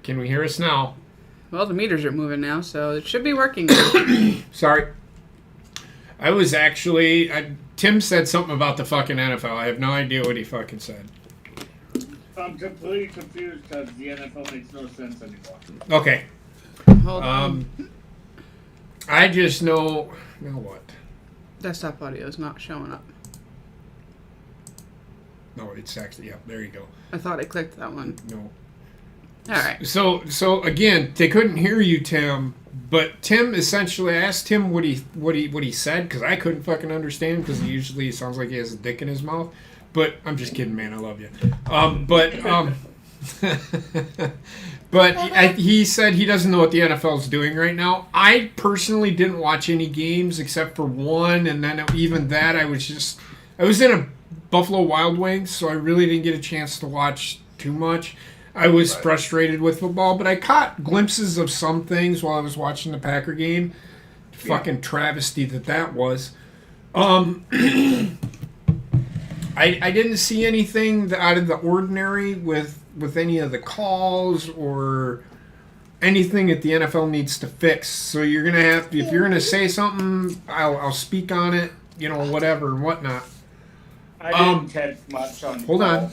Can we hear us now? Well, the meters are moving now, so it should be working. Sorry. I was actually... Tim said something about the fucking NFL. I have no idea what he fucking said. I'm completely confused because the NFL makes no sense anymore. Okay. Hold on. I just know... Now what? Desktop audio is not showing up. No, it's actually... Yeah, there you go. I thought I clicked that one. No. All right. So again, they couldn't hear you, Tim. But Tim essentially asked him what he said because I couldn't fucking understand because he usually sounds like he has a dick in his mouth. But I'm just kidding, man. I love you. He said he doesn't know what the NFL is doing right now. I personally didn't watch any games except for one, and then even that I was in a Buffalo Wild Wings, so I really didn't get a chance to watch too much. I was frustrated with football, but I caught glimpses of some things while I was watching the Packer game. Fucking travesty that was. I didn't see anything out of the ordinary with any of the calls or anything that the NFL needs to fix. So you're gonna have to, if you're gonna say something, I'll speak on it, whatever and whatnot. I didn't catch much on. Hold on.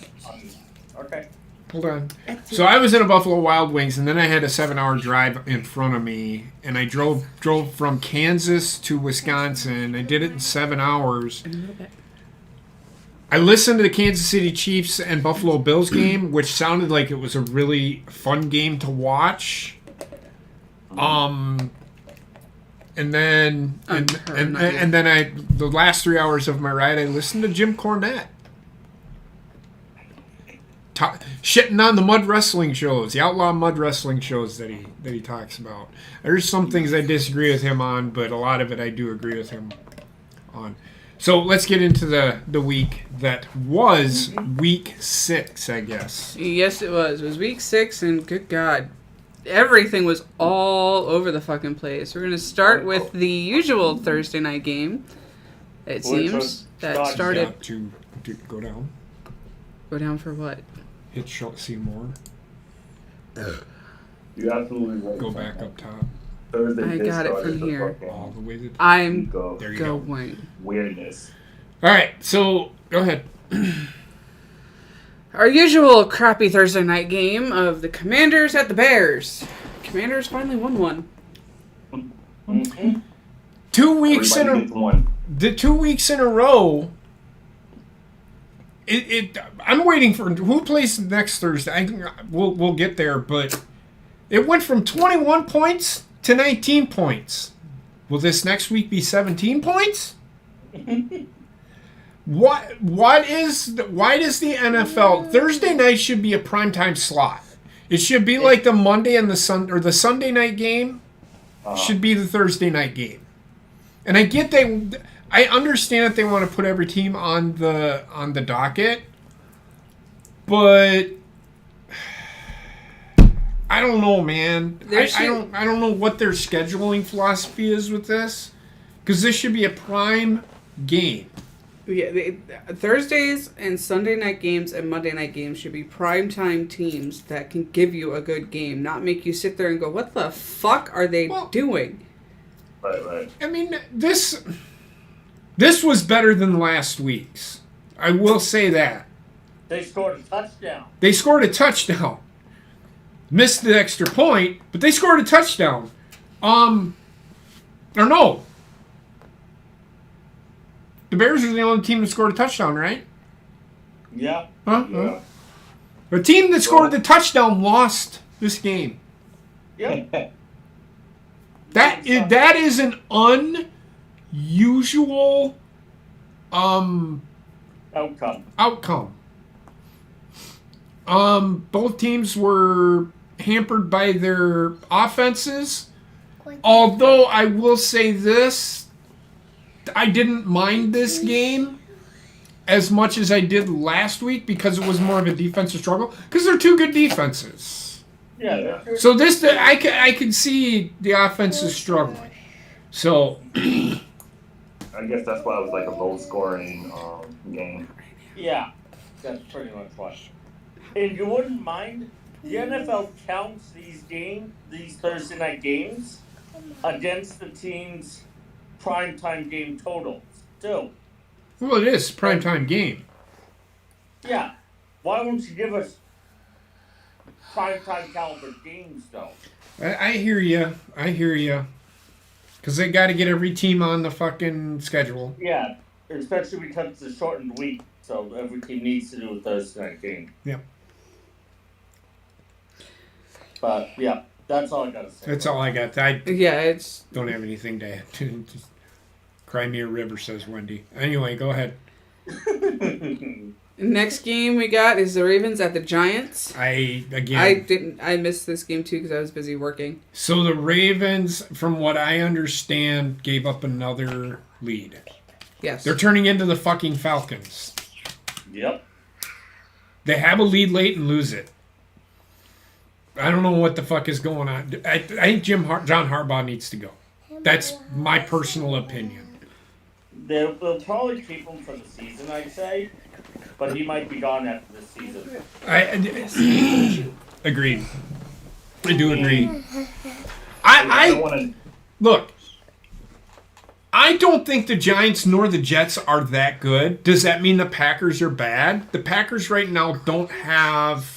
Okay. Hold on. So I was in a Buffalo Wild Wings, and then I had a 7-hour drive in front of me, and I drove from Kansas to Wisconsin. I did it in 7 hours. I listened to the Kansas City Chiefs and Buffalo Bills game, which sounded like it was a really fun game to watch. And then the last 3 hours of my ride, I listened to Jim Cornette. Shitting on the mud wrestling shows, the outlaw mud wrestling shows that he talks about. There's some things I disagree with him on, but a lot of it I do agree with him on. So let's get into the week that was week 6, I guess. Yes, it was. It was week 6, and good God, everything was all over the fucking place. We're going to start with the usual Thursday night game, it seems, that started... Yeah, to go down. Go down for what? Hit see more. You're absolutely right. Go back up top. Thursday I got it from here. All the way to I'm there you go. going. Weirdness. All right, so go ahead. Our usual crappy Thursday night game of the Commanders at the Bears. Commanders finally won one. Mm-hmm. 2 weeks in the 2 weeks in a row. I'm waiting for who plays next Thursday. We'll get there, but it went from 21 points to 19 points. Will this next week be 17 points? Why does the NFL Thursday night should be a primetime slot? It should be like the Monday and the Sunday night game should be the Thursday night game. And I understand that they want to put every team on the docket, but I don't know, man. I don't know what their scheduling philosophy is with this, because this should be a prime game. Yeah, Thursdays and Sunday night games and Monday night games should be primetime teams that can give you a good game, not make you sit there and go, "What the fuck are they doing?" Right. I mean, this was better than last week's. I will say that. They scored a touchdown. Missed the extra point, but they scored a touchdown. Or no. The Bears are the only team that scored a touchdown, right? Yeah. Huh? Yeah. The team that scored the touchdown lost this game. Yep. That is an unusual outcome. Both teams were hampered by their offenses. Although I will say this, I didn't mind this game as much as I did last week because it was more of a defensive struggle. Because they're two good defenses. Yeah. So this, I could see the offense is struggling. So I guess that's why it was like a low-scoring game. Yeah, that's pretty much what. And you wouldn't mind the NFL counts these Thursday night games, against the team's primetime game totals, too. Well, it is primetime game. Yeah. Why won't you give us primetime caliber games, though? I hear you. I hear you. Because they got to get every team on the fucking schedule. Yeah, especially because it's a shortened week, so every team needs to do a Thursday night game. Yep. But, yeah, that's all I got to say. That's all I got. I it's don't have anything to add. Just cry me a river, says Wendy. Anyway, go ahead. next game we got is the Ravens at the Giants. I missed this game too because I was busy working. So the Ravens, from what I understand, gave up another lead. Yes. They're turning into the fucking Falcons. Yep. They have a lead late and lose it. I don't know what the fuck is going on. I think John Harbaugh needs to go. That's my personal opinion. They'll probably keep him for the season, I'd say. But he might be gone after this season. Agreed. I do agree. Look, I don't think the Giants nor the Jets are that good. Does that mean the Packers are bad? The Packers right now don't have...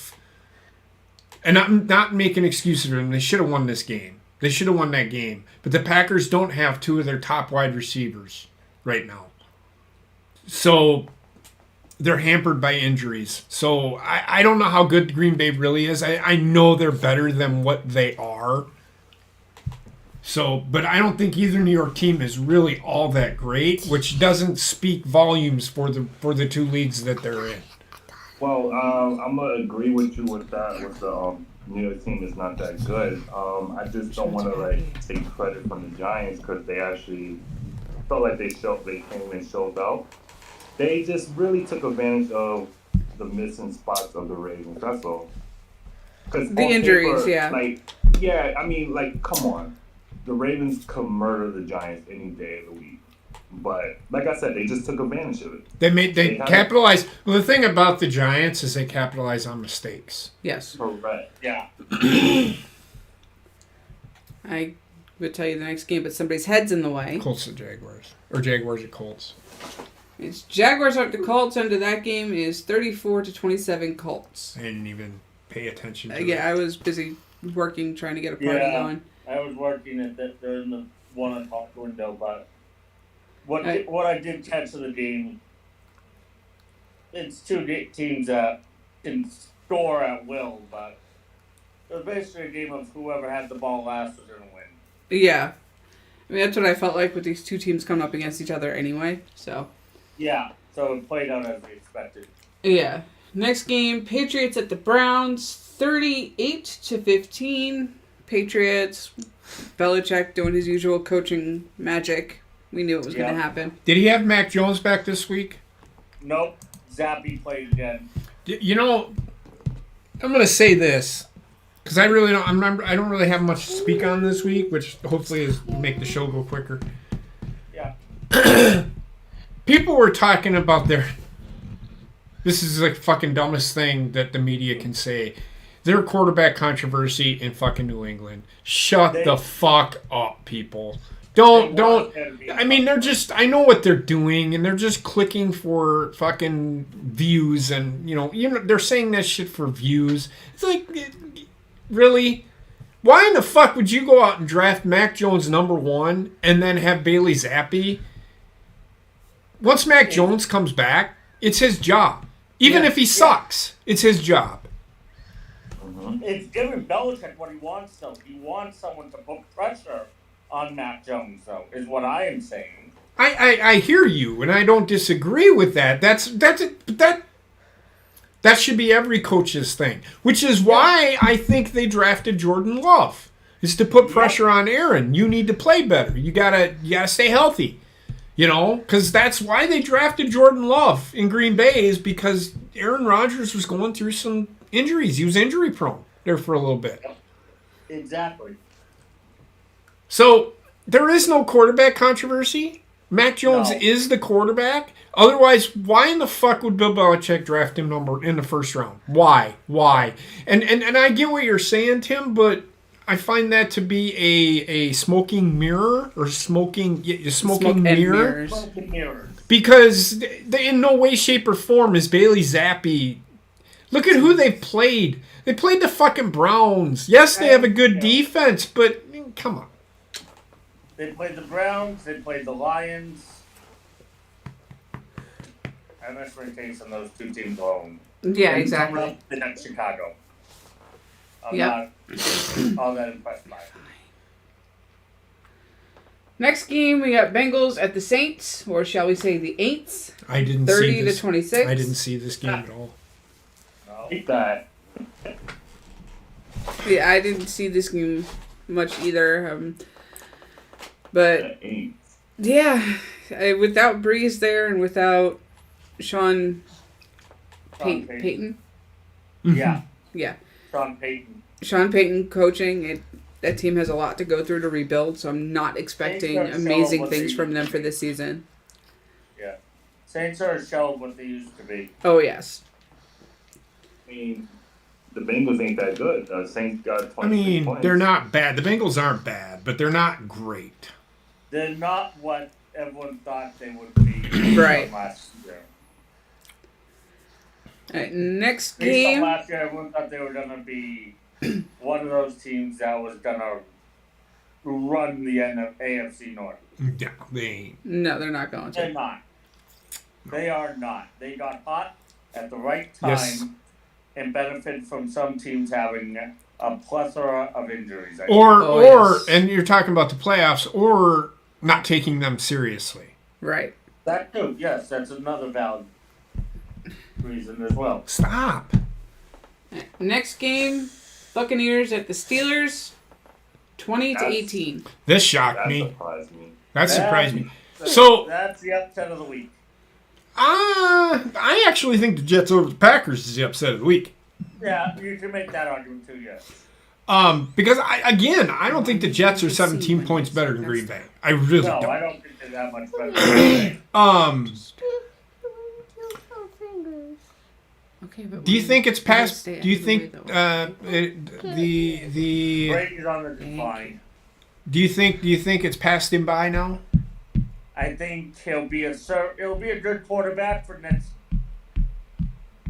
And I'm not making excuses for them. They should have won this game. They should have won that game. But the Packers don't have two of their top wide receivers right now. So they're hampered by injuries. So I don't know how good Green Bay really is. I know they're better than what they are. So, but I don't think either New York team is really all that great, which doesn't speak volumes for the two leagues that they're in. Well, I'm gonna agree with you with that. With the New York team is not that good. I just don't want to take credit from the Giants because they actually felt like they came and showed out. They just really took advantage of the missing spots of the Ravens. That's all. The injuries, yeah. Come on. The Ravens could murder the Giants any day of the week. But like I said, they just took advantage of it. They capitalized. Well, the thing about the Giants is they capitalize on mistakes. Yes. Correct. Yeah. I would tell you the next game, but somebody's head's in the way. Colts at Jaguars. Or Jaguars at Colts. It's Jaguars at the Colts. Under that game is 34-27 Colts. I didn't even pay attention to I was busy working, trying to get a party going. I was working during the 1 o'clock window, but what I did catch of the game, it's two teams that can score at will, but it was basically a game of whoever had the ball last was going to win. Yeah. I mean, that's what I felt like with these two teams coming up against each other anyway, so. Yeah, so it played out as we expected. Yeah. Next game, Patriots at the Browns, 38-15. Patriots, Belichick doing his usual coaching magic. We knew it was going to happen. Did he have Mac Jones back this week? Nope. Zappy played again. You know, I'm going to say this because I really don't. I don't really have much to speak on this week, which hopefully is make the show go quicker. Yeah. People were talking about this is like fucking dumbest thing that the media can say. Their quarterback controversy in fucking New England. Shut the fuck up, people. Don't. I mean, they're just. I know what they're doing, and they're just clicking for fucking views, and they're saying that shit for views. It's like, really? Why in the fuck would you go out and draft Mac Jones #1 and then have Bailey Zappi? Once Mac Jones comes back, it's his job. Even if he sucks, it's his job. It's giving Belichick what he wants, though. He wants someone to put pressure on Mac Jones, though, is what I am saying. I hear you, and I don't disagree with that. That should be every coach's thing, which is why I think they drafted Jordan Love, is to put pressure on Aaron. You need to play better. You gotta stay healthy, because that's why they drafted Jordan Love in Green Bay, is because Aaron Rodgers was going through some injuries. He was injury prone there for a little bit. Yep. Exactly. So there is no quarterback controversy. Mac Jones No. is the quarterback. Otherwise, why in the fuck would Bill Belichick draft him in the first round? Why? And I get what you're saying, Tim, but I find that to be a smoking mirror or smoking Smoke and mirror. mirrors. Broken mirrors. Because in no way, shape, or form is Bailey Zappi. Look at who they've played. They played the fucking Browns. Yes, they have a good defense, but come on. They played the Browns. They played the Lions. I'm not sure taking those two teams alone. Yeah, And exactly. coming up, the next Chicago. I'm Yep. not all that impressed by it. Next game, we got Bengals at the Saints, or shall we say the Aints, I didn't 30 see this. to 26. I didn't see this game at all. No. Hate that. Yeah, I didn't see this game much either. But Ain't. yeah, without Breeze there and without Sean Sean Payton, Yeah, yeah, Sean Payton. Sean Payton coaching, that team has a lot to go through to rebuild. So I'm not expecting Saints are amazing what things they from them used for to be. this season. Yeah. Saints are a shell of what they used to be. Oh yes, I mean, the Bengals ain't that good. Saints got 23 I mean, points. they're not bad. The Bengals aren't bad, but they're not great. They're not what everyone thought they would be Right. last year. All right, next Based on game. last year, everyone thought they were going to be one of those teams that was going to run the AFC North. Yeah, they ain't. No, they're not going They're to. not. They are not. They got hot at the right time Yes. and benefited from some teams having a plethora of injuries. Or yes. and you're talking about the playoffs, or not taking them seriously. Right. That too, yes, that's another valid reason as well. Stop. Next game, Buccaneers at the Steelers, 20 to That's- 18. This shocked That me. surprised me. That surprised me. That's- So- that's the upset of the week. I actually think the Jets over the Packers is the upset of the week. Yeah, you can make that argument too, yes. Because I don't think the Jets are 17 points better than Green Bay. I really No, don't. I don't think they're that much better. Okay, but Do you think it's past? stay Do you out of the think way, the Brady's on the decline. do you think it's passed him by now? I think he'll be a good quarterback for next.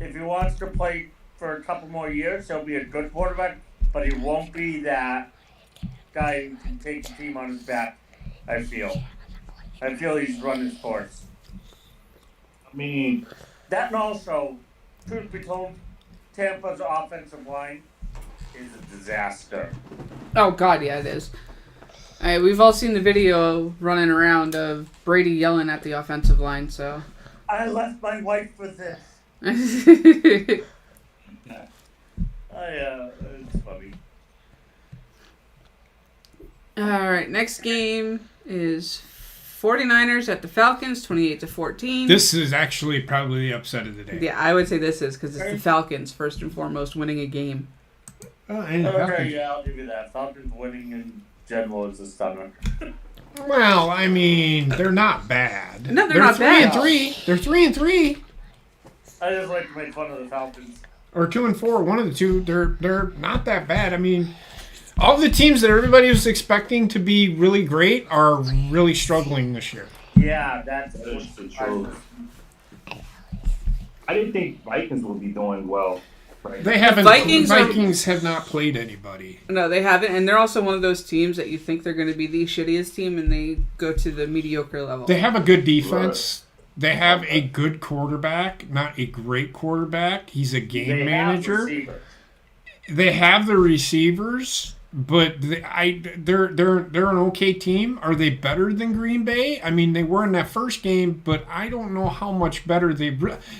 If he wants to play for a couple more years, he'll be a good quarterback, but he won't be that guy who can take the team on his back. I feel he's run his course. I mean, That and also, truth be told, Tampa's offensive line is a disaster. Oh, God, yeah, it is. We've all seen the video running around of Brady yelling at the offensive line, so. I left my wife for this. All It's funny. right, next game is 49ers at the Falcons, 28 to 14. This is actually probably the upset of the day. Yeah, I would say this is because it's the Falcons, first and foremost, winning a game. And the Falcons- Okay, yeah, I'll give you that. Falcons winning in general is a stunner. Well, I mean, they're not bad. No, they're not 3-3. bad. They're 3-3 I just like to make fun of the Falcons. or 2-4. One of the two. They're not that bad. I mean, all the teams that everybody was expecting to be really great are really struggling this year. Yeah, that's the truth. I didn't think Vikings would be doing well. Right? They haven't. Vikings Vikings have not played anybody. No, they haven't, and they're also one of those teams that you think they're going to be the shittiest team, and they go to the mediocre level. They have a good defense. They have a good quarterback, not a great quarterback. He's a game manager. They have the receivers, but they're an okay team. Are they better than Green Bay? I mean, they were in that first game, but I don't know how much better they.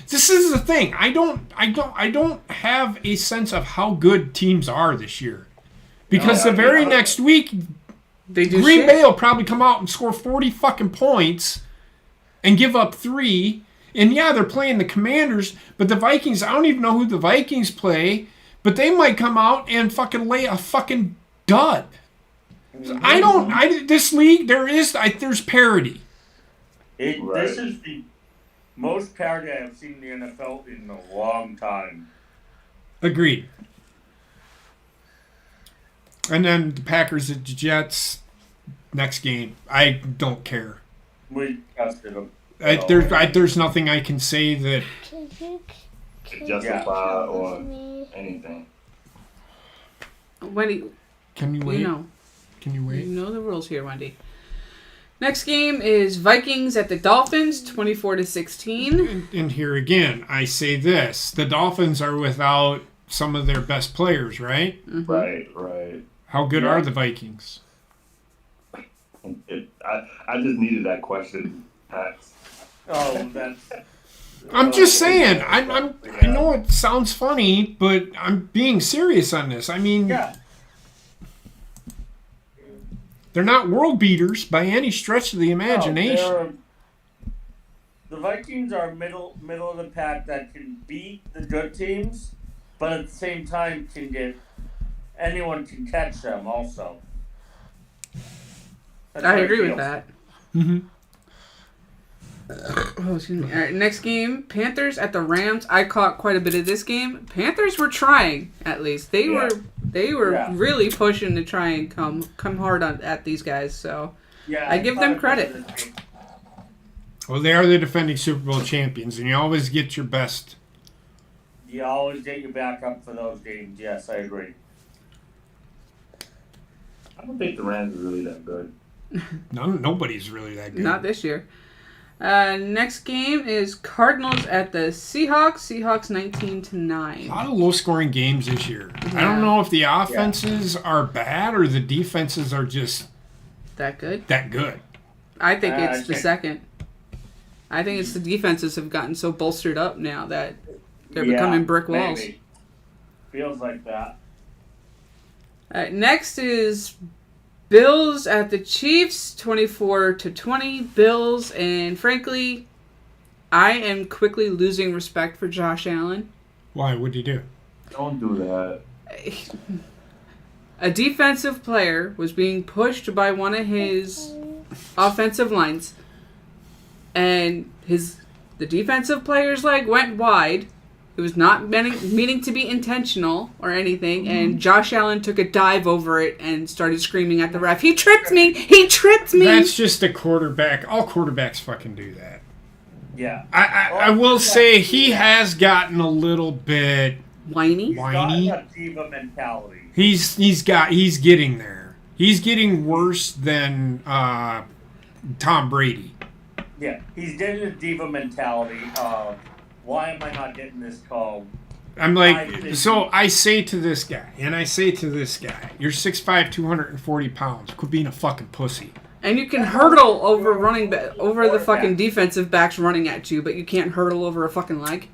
This is the thing. I don't have a sense of how good teams are this year, because the very next week, They do Green shit. Bay will probably come out and score 40 fucking points and give up 3. And yeah, they're playing the Commanders, but the Vikings, I don't even know who the Vikings play, but they might come out and fucking lay a fucking dud. This league, there's parity. This is the most parity I've seen in the NFL in a long time. Agreed. And then the Packers at the Jets next game. I don't care. We tested them. There's nothing I can say that justify or anything. Wendy, can you wait? Can you wait? You know the rules here, Wendy. Next game is Vikings at the Dolphins, 24-16. And here again, I say this: the Dolphins are without some of their best players, right? Mm-hmm. Right. How good are the Vikings? I just needed that question, Pat. I'm just saying. I know it sounds funny, but I'm being serious on this. I mean, they're not world beaters by any stretch of the imagination. The Vikings are middle of the pack that can beat the good teams, but at the same time anyone can catch them also. I agree with that. Mm-hmm. Oh, excuse me. All right, next game, Panthers at the Rams. I caught quite a bit of this game. Panthers were trying, at least. They were really pushing to try and come hard at these guys. So I give them credit. Well, they are the defending Super Bowl champions, and you always get your best. You always get your backup for those games. Yes, I agree. I don't think the Rams are really that good. Nobody's really that good. Not this year. Next game is Cardinals at the Seahawks. Seahawks 19-9. A lot of low-scoring games this year. Yeah. I don't know if the offenses are bad or the defenses are just that good. I think it's the second. I think it's the defenses have gotten so bolstered up now that they're becoming brick walls. Maybe. Feels like that. All right, next is Bills at the Chiefs, 24-20. Bills, and frankly, I am quickly losing respect for Josh Allen. Why? What'd you do? Don't do that. A defensive player was being pushed by one of his offensive lines, and the defensive player's leg went wide. It was not meaning to be intentional or anything, and Josh Allen took a dive over it and started screaming at the ref, "He tripped me! He tripped me!" That's just a quarterback. All quarterbacks fucking do that. Yeah. I will say he has gotten a little bit whiny. He's got a diva mentality. He's getting there. He's getting worse than Tom Brady. Yeah, he's getting a diva mentality of, why am I not getting this call? I'm like, so I say to this guy, you're 6'5", 240 pounds. Quit being a fucking pussy. And you can hurdle over over the fucking defensive backs running at you, but you can't hurdle over a fucking leg.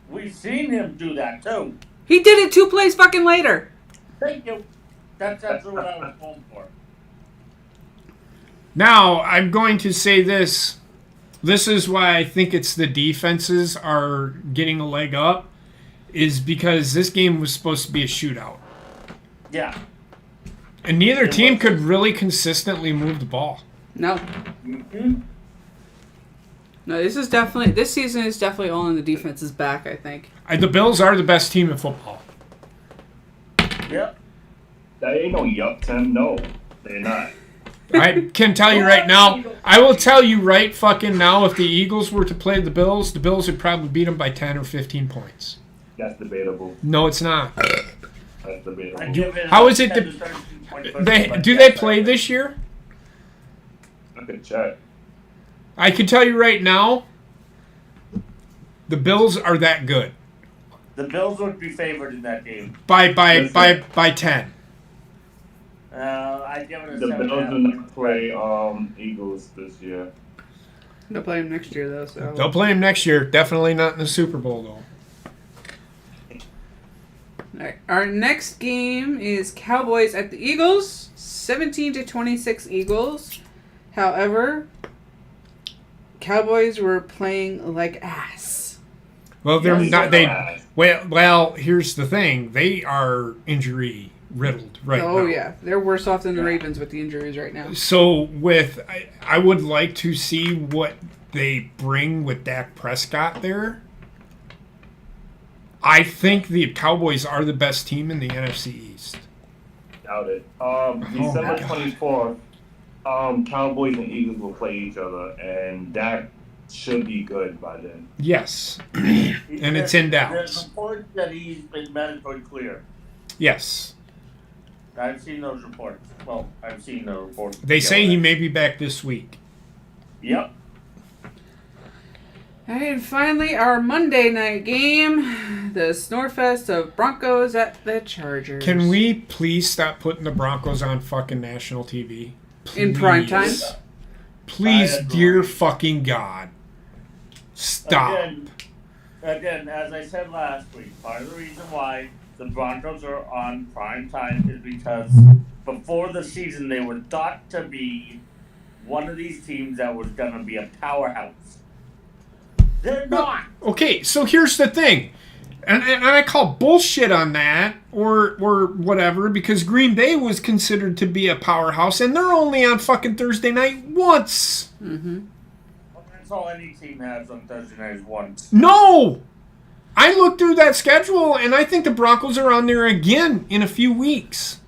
We've seen him do that too. He did it 2 plays fucking later. Thank you. That's what I was going for. Now, I'm going to say this. This is why I think it's the defenses are getting a leg up, is because this game was supposed to be a shootout. Yeah. And neither team could really consistently move the ball. No. Mm-hmm. No, this season is definitely all in the defense's back, I think. The Bills are the best team in football. Yep. That ain't no yup, Tim. No, they're not. I can tell you right now. I will tell you right fucking now, if the Eagles were to play the Bills would probably beat them by 10 or 15 points. That's debatable. No, it's not. That's debatable. How is it do they play this year? I could check. I can tell you right now, the Bills are that good. The Bills would be favored in that game. By 10. I'd give it a The 7. Bills do not play Eagles this year. They'll play him next year, though. So They'll play him next year. Definitely not in the Super Bowl, though. All right. Our next game is Cowboys at the Eagles, 17-26 Eagles. However, Cowboys were playing like ass. Well, they're not. Well, here's the thing. They are injury riddled right now. Oh yeah, they're worse off than the Ravens with the injuries right now. So I would like to see what they bring with Dak Prescott there. I think the Cowboys are the best team in the NFC East. Doubt it. December 24th, Cowboys and Eagles will play each other, and Dak should be good by then. Yes. And it's in Dallas. There's reports that he's been medically clear. Yes. I've seen those reports. Well, I've seen the reports. They say he may be back this week. Yep. All right, and finally, our Monday night game, the Snorefest of Broncos at the Chargers. Can we please stop putting the Broncos on fucking national TV? Please. In prime time? Please, I agree. dear fucking God. Stop. Again, as I said last week, part of the reason why the Broncos are on prime time is because before the season they were thought to be one of these teams that was going to be a powerhouse. They're not. Okay, so here's the thing. And I call bullshit on that or whatever because Green Bay was considered to be a powerhouse and they're only on fucking Thursday night once. Mm-hmm. Well, that's all any team has on Thursday night is once. No! I looked through that schedule and I think the Broncos are on there again in a few weeks.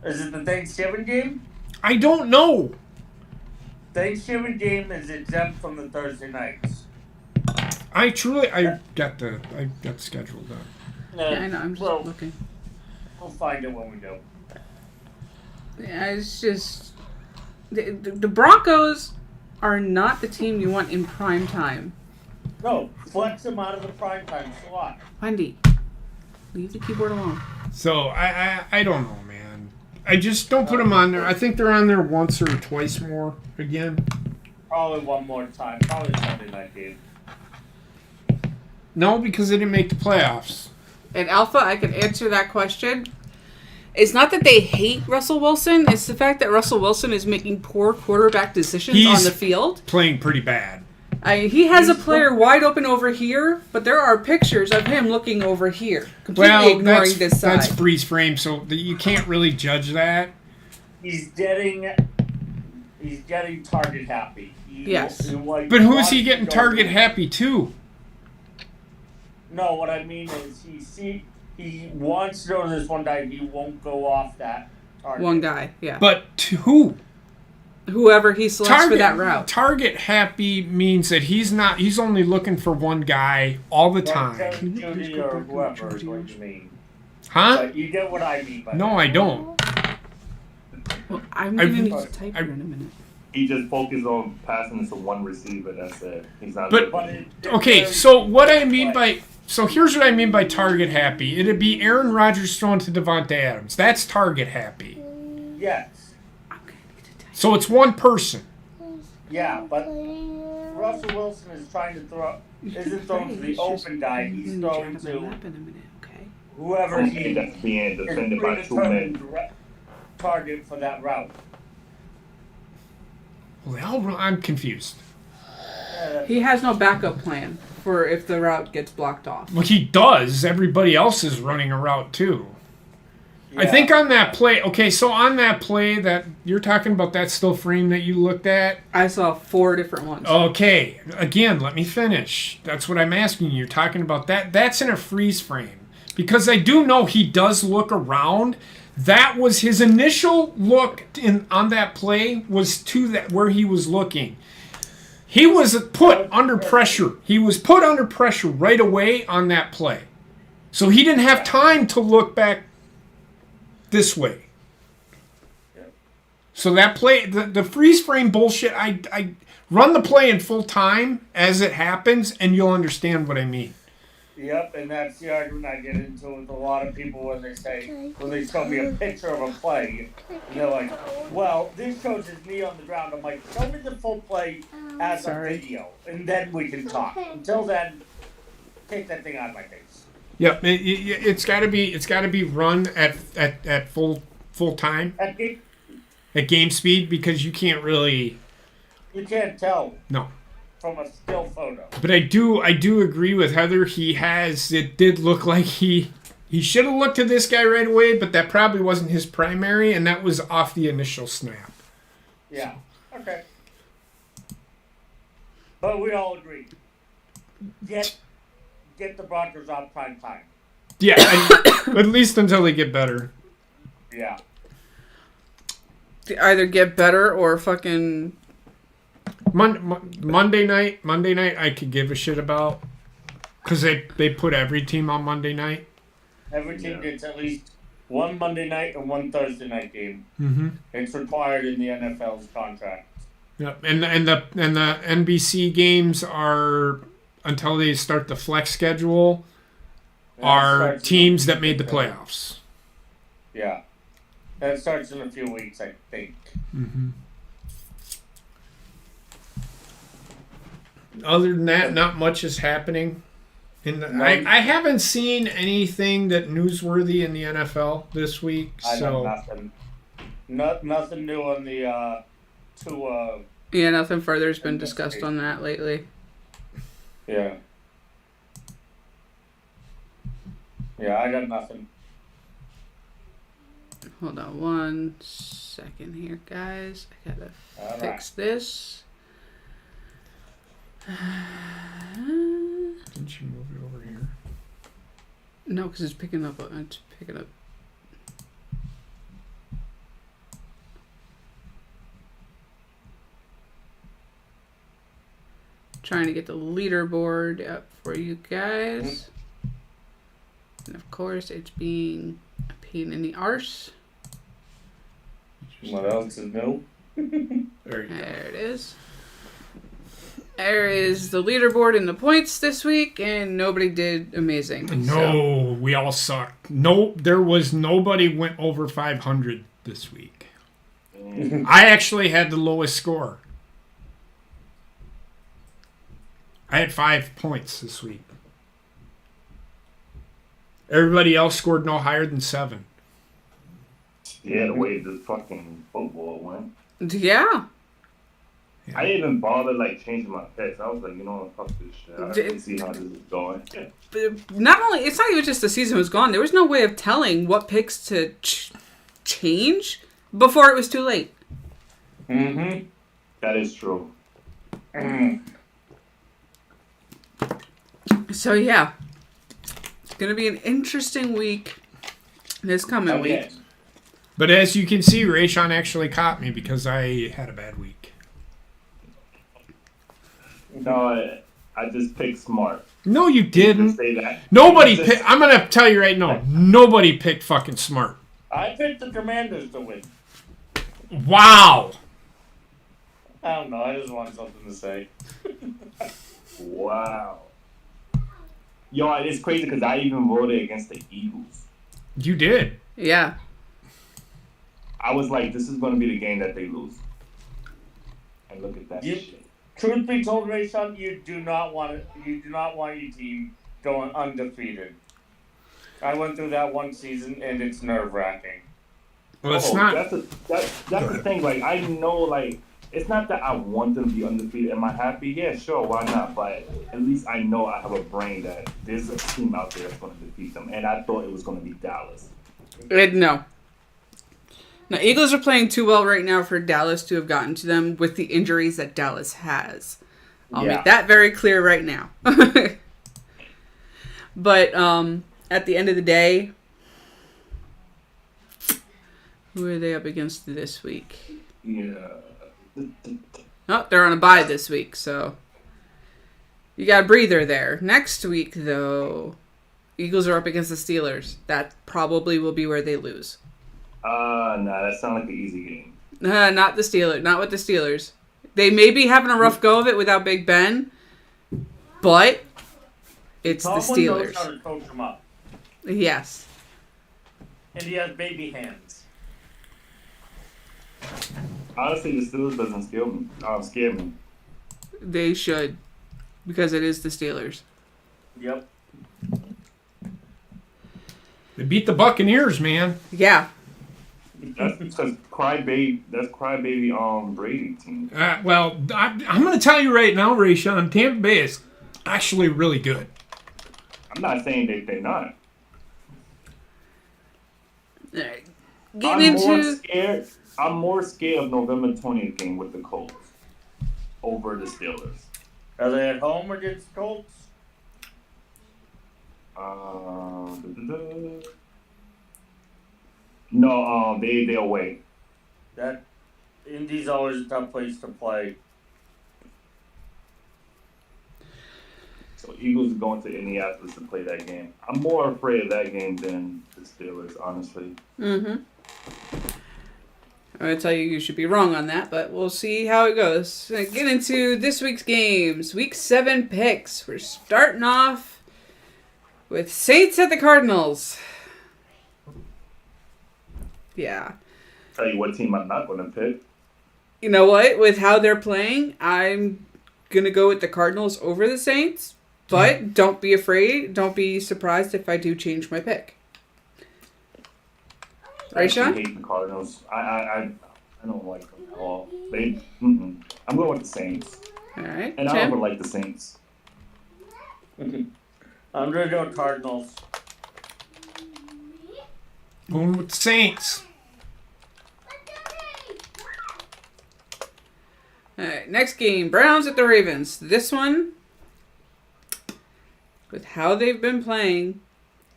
Is it the Thanksgiving game? I don't know. Thanksgiving game is exempt from the Thursday nights. I got the schedule done. Yeah, I know. I'm just looking. We'll find it when we do. Yeah, it's just the Broncos are not the team you want in prime time. No, flex them out of the primetime slot. Wendy, leave the keyboard alone. So I don't know, man. I just don't put them on there. I think they're on there once or twice more again. Probably one more time. Probably Sunday night game. No, because they didn't make the playoffs. And Alpha, I can answer that question. It's not that they hate Russell Wilson. It's the fact that Russell Wilson is making poor quarterback decisions on the field. Playing pretty bad. He has a player wide open over here, but there are pictures of him looking over here, completely ignoring this side. That's freeze frame, so you can't really judge that. He's getting target happy. Yes. But who's he getting target happy to? No, what I mean is he wants to go to this one guy. He won't go off that target. One guy, yeah. But to who? Whoever he selects for that route. Target happy means that he's only looking for one guy all the time. Judy or whoever is what you mean. Huh? But you get what I mean by No, that. I don't. Well, I'm going to need to type here in a minute. He just focuses on passing to one receiver. That's it. He's not. Okay, so what I mean by here's what I mean by target happy. It'd be Aaron Rodgers throwing to Devontae Adams. That's target happy. Yes. So it's one person. Yeah, but Russell Wilson is trying to isn't throwing to the open guy. He's throwing to whoever he that's being defended by two men. Target for that route. Well, I'm confused. He has no backup plan for if the route gets blocked off. Well, he does. Everybody else is running a route too. Yeah. I think on that play, so on that play that you're talking about, that still frame that you looked at? I saw 4 different ones. Okay. Again, let me finish. That's what I'm asking you. You're talking about that. That's in a freeze frame. Because I do know he does look around. That was his initial look on that play was to that where he was looking. He was put under pressure. He was put under pressure right away on that play. So he didn't have time to look back this way. So that play, the freeze frame bullshit, I run the play in full time as it happens, and you'll understand what I mean. Yep, and that's the argument I get into with a lot of people when they show me a picture of a play, and they're like, well, this shows his knee on the ground. I'm like, show me the full play as a video, and then we can talk. Until then, take that thing out of my face. Yep, it's got to be run at full time at game speed because you can't really. You can't tell. No. From a still photo. But I do agree with Heather. It did look like he He should have looked to this guy right away, but that probably wasn't his primary, and that was off the initial snap. Yeah. Okay. But we all agree. Get the Broncos off prime time. Yeah, at least until they get better. Yeah. Either get better or fucking... Monday night, I could give a shit about. Because they put every team on Monday night. Every team gets at least one Monday night and one Thursday night game. Mm-hmm. It's required in the NFL's contract. Yep, and the NBC games are, until they start the flex schedule, are teams that made the playoffs. Yeah. That starts in a few weeks, I think. Mm-hmm. Other than that, not much is happening. I haven't seen anything that newsworthy in the NFL this week. I know nothing. Nothing new on the two. Yeah, nothing further has been discussed on that lately. Yeah. Yeah, I got nothing. Hold on 1 second here, guys. I gotta fix this. Didn't you move it over here? No, because it's picking up. Trying to get the leaderboard up for you guys. And of course, it's being a pain in the arse. What else is new? There it is. There is the leaderboard and the points this week, and nobody did amazing. No, we all sucked. No, there was nobody went over 500 this week. I actually had the lowest score. I had 5 points this week. Everybody else scored no higher than 7. Yeah, the way this fucking football went. Yeah. I didn't even bother changing my picks. I was like, you know what, fuck this shit. I didn't see how this is going. But not only, it's not even just the season was gone. There was no way of telling what picks to change before it was too late. Mm-hmm. That is true. So yeah, it's gonna be an interesting week this coming week. But as you can see, Rayshawn actually caught me because I had a bad week. No, I just picked smart. No, you didn't. Say that. Nobody picked. I'm gonna tell you right now. Nobody picked fucking smart. I picked the Commanders to win. Wow. I don't know. I just wanted something to say. Wow. Yo, it's crazy because I even voted against the Eagles. You did. Yeah. I was like, this is going to be the game that they lose. And look at that shit. Truth be told, Rayshawn, you do not want your team going undefeated. I went through that one season, and it's nerve-wracking. Well, it's not. That's the thing. I know, it's not that I want them to be undefeated. Am I happy? Yeah, sure, why not? But at least I know I have a brain that there's a team out there that's going to defeat them. And I thought it was going to be Dallas. No. Now, Eagles are playing too well right now for Dallas to have gotten to them with the injuries that Dallas has. I'll make that very clear right now. But at the end of the day, who are they up against this week? Yeah. Oh, they're on a bye this week, so you got a breather there. Next week, though, Eagles are up against the Steelers. That probably will be where they lose. Nah, that sounds like an easy game. Not the Steelers. Not with the Steelers. They may be having a rough go of it without Big Ben, but it's the Steelers. Knows how to coach them up. Yes. And he has baby hands. Honestly, the Steelers doesn't scare me. They should, because it is the Steelers. Yep. They beat the Buccaneers, man. Yeah. That's because crybaby Brady team. Well, I'm going to tell you right now, Rayshawn, Tampa Bay is actually really good. I'm not saying they're not. All right. Getting I'm more scared of November 20th game with the Colts over the Steelers. Are they at home against Colts? No, they away. That Indy's always a tough place to play. So Eagles are going to Indianapolis to play that game. I'm more afraid of that game than the Steelers, honestly. Mm-hmm. I'm going to tell you should be wrong on that, but we'll see how it goes. Get into this week's games. Week 7 picks. We're starting off with Saints at the Cardinals. Yeah. Tell you what team I'm not going to pick. You know what? With how they're playing, I'm going to go with the Cardinals over the Saints. But don't be afraid. Don't be surprised if I do change my pick. Right, Sean? I hate the Cardinals. I don't like them at all. I'm going with the Saints. All right. And Tim? I don't like the Saints. I'm going to go Cardinals. Going with the Saints. All right. Next game. Browns at the Ravens. This one, with how they've been playing,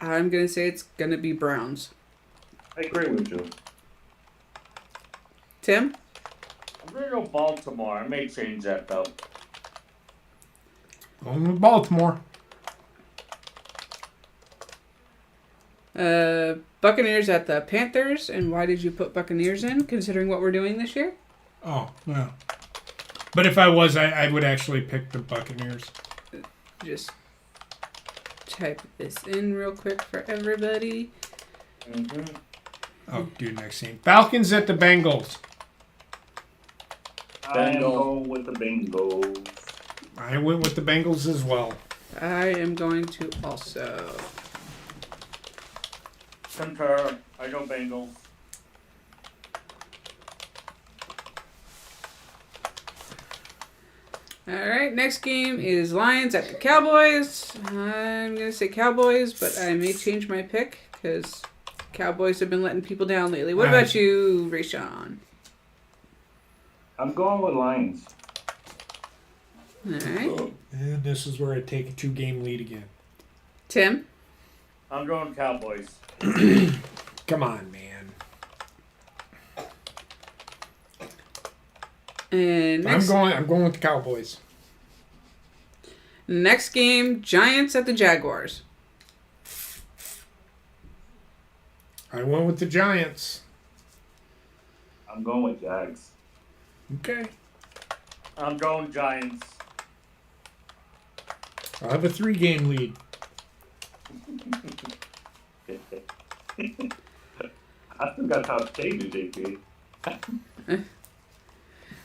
I'm going to say it's going to be Browns. I agree with you. Tim? I'm going to go Baltimore. I may change that, though. Going with Baltimore. Buccaneers at the Panthers. And why did you put Buccaneers in, considering what we're doing this year? Oh, yeah. But if I was, I would actually pick the Buccaneers. Just type this in real quick for everybody. Mm-hmm. Oh, dude, next scene. Falcons at the Bengals. I am going with the Bengals. I went with the Bengals as well. I am going to also. Concur. I go Bengals. Alright, next game is Lions at the Cowboys. I'm going to say Cowboys, but I may change my pick because Cowboys have been letting people down lately. What about you, Rayshawn? I'm going with Lions. Alright. And this is where I take a 2-game lead again. Tim? I'm going Cowboys. Come on, man. And I'm going with the Cowboys. Next game, Giants at the Jaguars. I went with the Giants. I'm going with Jags. Okay. I'm going Giants. I'll have a 3-game lead. I still got top stages, JP.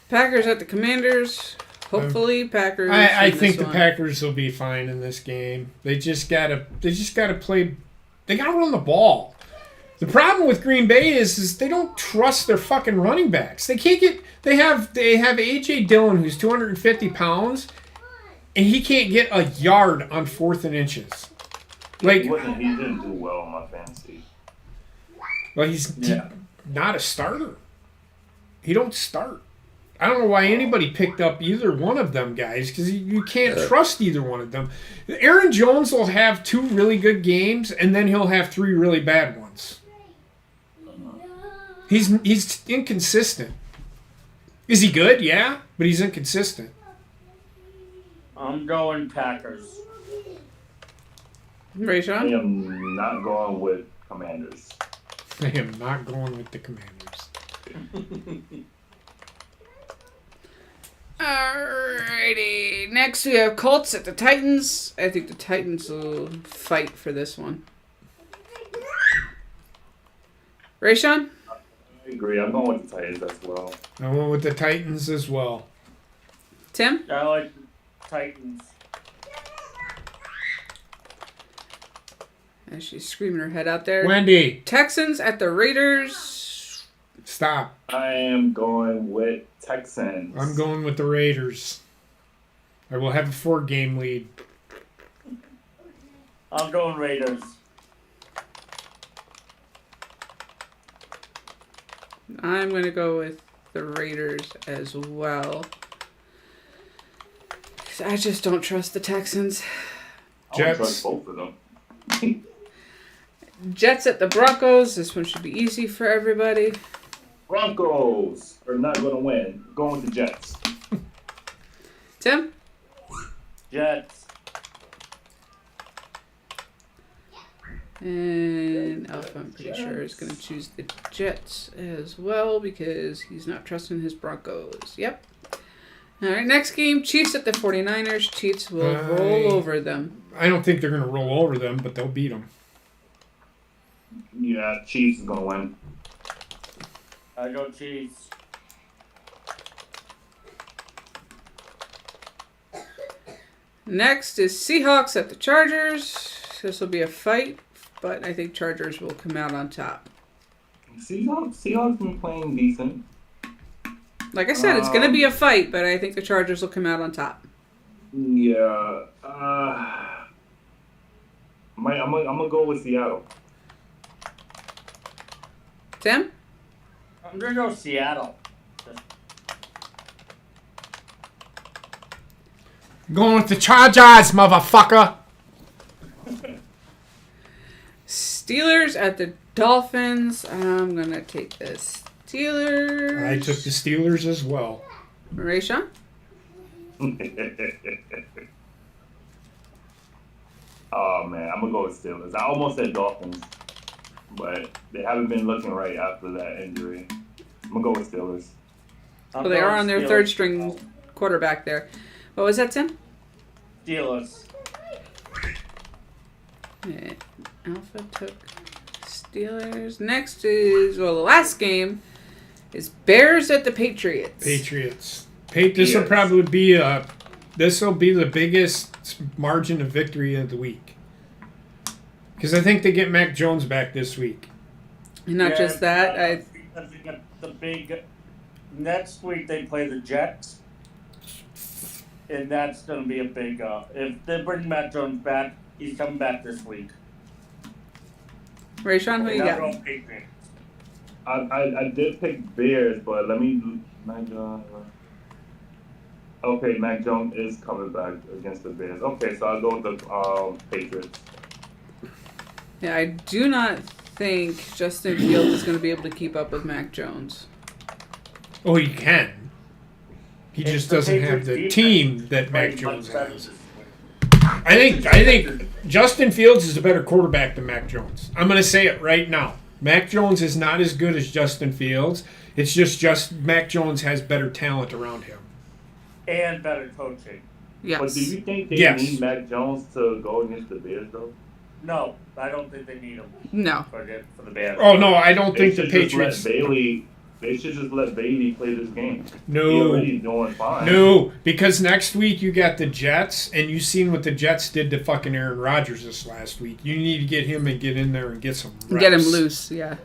Packers at the Commanders. Hopefully, Packers. I think the Packers will be fine in this game. They just gotta play. They gotta run the ball. The problem with Green Bay is they don't trust their fucking running backs. They can't get. They have AJ Dillon, who's 250 pounds, and he can't get a yard on 4th and inches. Like He didn't do well on my fantasy. well, he's not a starter. He don't start. I don't know why anybody picked up either one of them guys because you can't trust either one of them. Aaron Jones will have 2 really good games and then he'll have 3 really bad ones. He's inconsistent. Is he good? Yeah, but he's inconsistent. I'm going Packers. Rayshawn? I am not going with Commanders. I am not going with the Commanders. Alrighty. Next we have Colts at the Titans. I think the Titans will fight for this one. Rayshawn? I agree. I'm going with the Titans as well. I went with the Titans as well. Tim? I like the Titans. And she's screaming her head out there. Wendy, Texans at the Raiders. stop. I am going with Texans. I'm going with the Raiders. I will have a 4-game lead. I'm going Raiders. I'm going to go with the Raiders as well. 'Cause I just don't trust the Texans. I don't Jets. trust both of them. Jets at the Broncos. This one should be easy for everybody. Broncos are not going to win. Going with the Jets. Tim? Jets. And Alpha, I'm pretty sure, is going to choose the Jets as well because he's not trusting his Broncos. Yep. All right, next game, Chiefs at the 49ers. Chiefs will roll over them. I don't think they're going to roll over them, but they'll beat them. Yeah, Chiefs is going to win. I go Chiefs. Next is Seahawks at the Chargers. This will be a fight, but I think Chargers will come out on top. Seahawks been playing decent. Like I said, it's going to be a fight, but I think the Chargers will come out on top. Yeah. I'm going to go with Seattle. Tim? I'm going to go Seattle. Going with the Chargers, motherfucker. Steelers at the Dolphins. I'm going to take the Steelers. I took the Steelers as well. Marisha? Oh, man. I'm going to go with Steelers. I almost said Dolphins, but they haven't been looking right after that injury. I'm going to go with Steelers. Well, they are on their third string quarterback there. What was that, Tim? Steelers. Yeah, Alpha took Steelers. Next is, well, the last game is Bears at the Patriots. Patriots. This will probably be the biggest margin of victory of the week. Because I think they get Mac Jones back this week. And not just that, I think the big next week they play the Jets. And that's going to be a big, if they bring Matt Jones back, he's coming back this week. Rayshawn, who you got? I did pick Bears, but let me... Okay, Mac Jones is coming back against the Bears. Okay, so I'll go with the Patriots. Yeah, I do not think Justin Fields is going to be able to keep up with Mac Jones. Oh, he can. He just doesn't have the team that Mac Jones has. I think Justin Fields is a better quarterback than Mac Jones. I'm going to say it right now. Mac Jones is not as good as Justin Fields. It's just Mac Jones has better talent around him. And better coaching. Yes. But do you think they need Mac Jones to go against the Bears, though? No, I don't think they need him. No. For the Bears. Oh, no, I don't think the Patriots... They should just let Bailey play this game. No. He's already doing fine. No, because next week you got the Jets, and you seen what the Jets did to fucking Aaron Rodgers this last week. You need to get him and get in there and get some reps. Get him loose, yeah.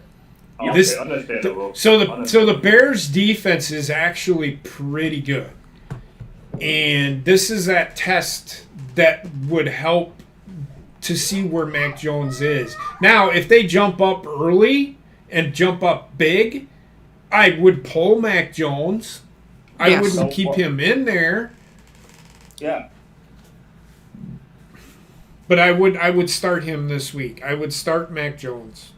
Okay, understandable. So the Bears' defense is actually pretty good. And this is that test that would help to see where Mac Jones is. Now, if they jump up early and jump up big, I would pull Mac Jones. I wouldn't keep him in there. Yeah. But I would start him this week. I would start Mac Jones.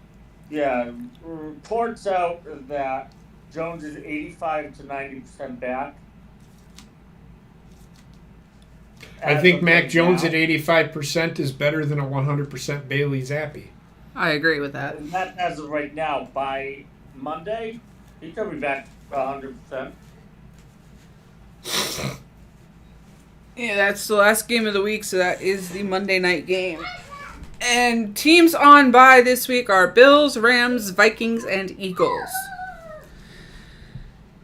Yeah. Reports out that Jones is 85 to 90% back. I think Mac Jones at 85% is better than a 100% Bailey Zappi. I agree with that. And that as of right now, by Monday, he could be back 100%. Yeah, that's the last game of the week, so that is the Monday night game. And teams on bye this week are Bills, Rams, Vikings, and Eagles.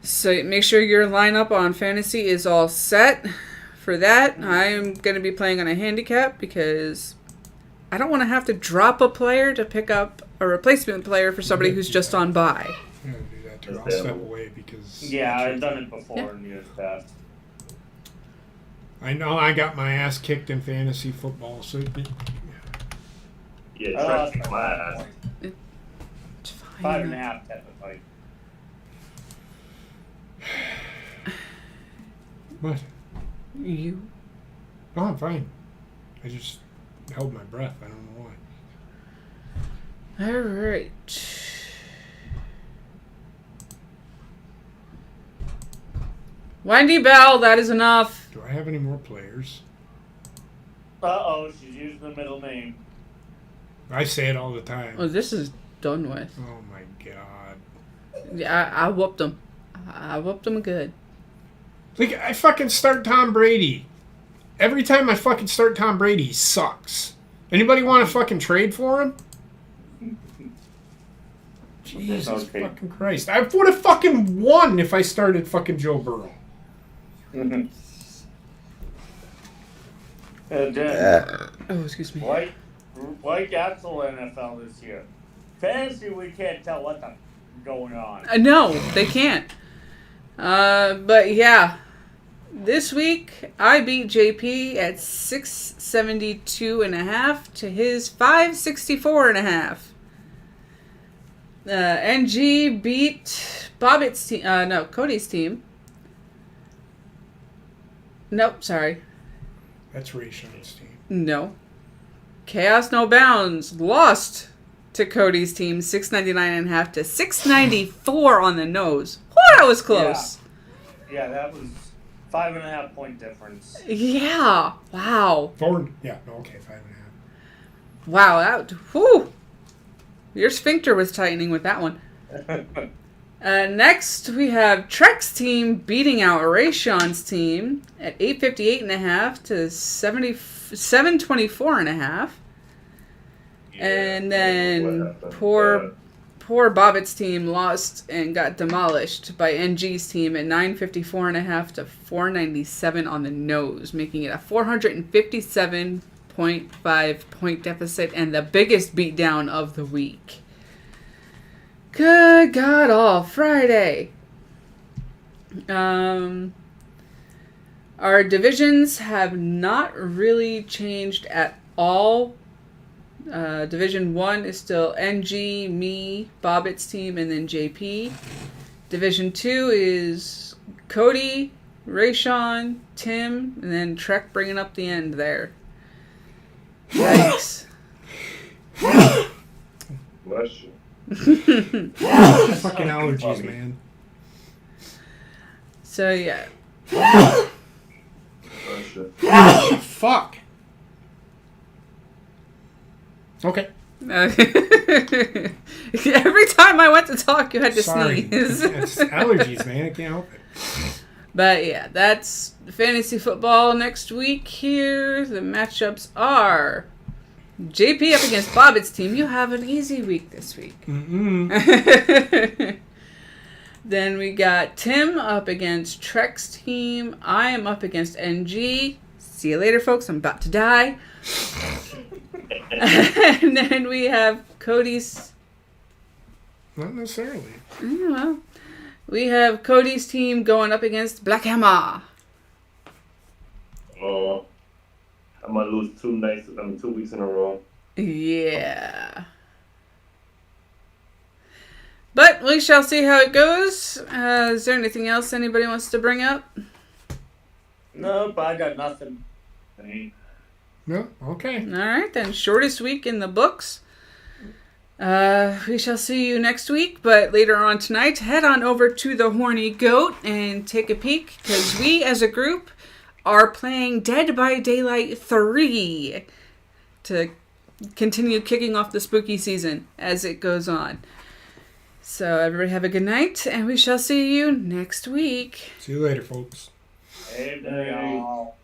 So make sure your lineup on fantasy is all set. For that, I'm going to be playing on a handicap because I don't want to have to drop a player to pick up a replacement player for somebody who's just on bye. I'm going to do that too. I'll step away because... Yeah, I've done it before in years past. I know I got my ass kicked in fantasy football, so... Yeah, trust my ass. It's fine. 5.5 technically. What? You. Oh, I'm fine. I just held my breath. I don't know why. All right. Wendy Bell, that is enough. Do I have any more players? Uh-oh, she's using the middle name. I say it all the time. Oh, this is done with. Oh my god. Yeah, I whooped him. I whooped him good. Like, I fucking start Tom Brady. Every time I fucking start Tom Brady, he sucks. Anybody want to fucking trade for him? Jesus fucking Christ. I would have fucking won if I started fucking Joe Burrow. And then, Oh, excuse me. like actual NFL this year. Fantasy, we can't tell what the going on. No, they can't. But yeah. This week, I beat JP at 672.5 to his 564.5. NG beat Bobbitt's team. No, Cody's team. Nope, sorry. That's Rayshon's team. No. Chaos No Bounds lost to Cody's team 699.5 to 694 on the nose. Whoa, that was close. Yeah, that was 5.5 point difference. Yeah. Wow. 4. Yeah, okay, 5.5. Wow, that. Whew. Your sphincter was tightening with that one. Next, we have Trek's team beating out Rayshon's team at 858.5 to 724.5. And then poor Bobbitt's team lost and got demolished by NG's team at 954.5 to 497 on the nose, making it a 457.5 point deficit and the biggest beatdown of the week. Good God, all Friday. Our divisions have not really changed at all. Division 1 is still NG, me, Bobbitt's team, and then JP. Division 2 is Cody, Rayshon, Tim, and then Trek bringing up the end there. Yikes. Bless you. Fucking allergies, man. So, yeah. Bless you. Fuck. Okay. Every time I went to talk, you had to Sorry. sneeze. It's allergies, man. I can't help it. But yeah, that's fantasy football next week here. The matchups are JP up against Bobbitt's team. You have an easy week this week. Mm-mm. Then we got Tim up against Trek's team. I am up against NG. See you later, folks. I'm about to die. And then we have Cody's... Not necessarily. Well, we have Cody's team going up against Black Hammer. Oh, I'm gonna lose 2 weeks in a row. Yeah. But we shall see how it goes. Is there anything else anybody wants to bring up? Nope, I got nothing. No? Okay. All right, then. Shortest week in the books. We shall see you next week, but later on tonight, head on over to the Horny Goat and take a peek, because we as a group are playing Dead by Daylight 3 to continue kicking off the spooky season as it goes on. So everybody have a good night, and we shall see you next week. See you later, folks. Hey, y'all.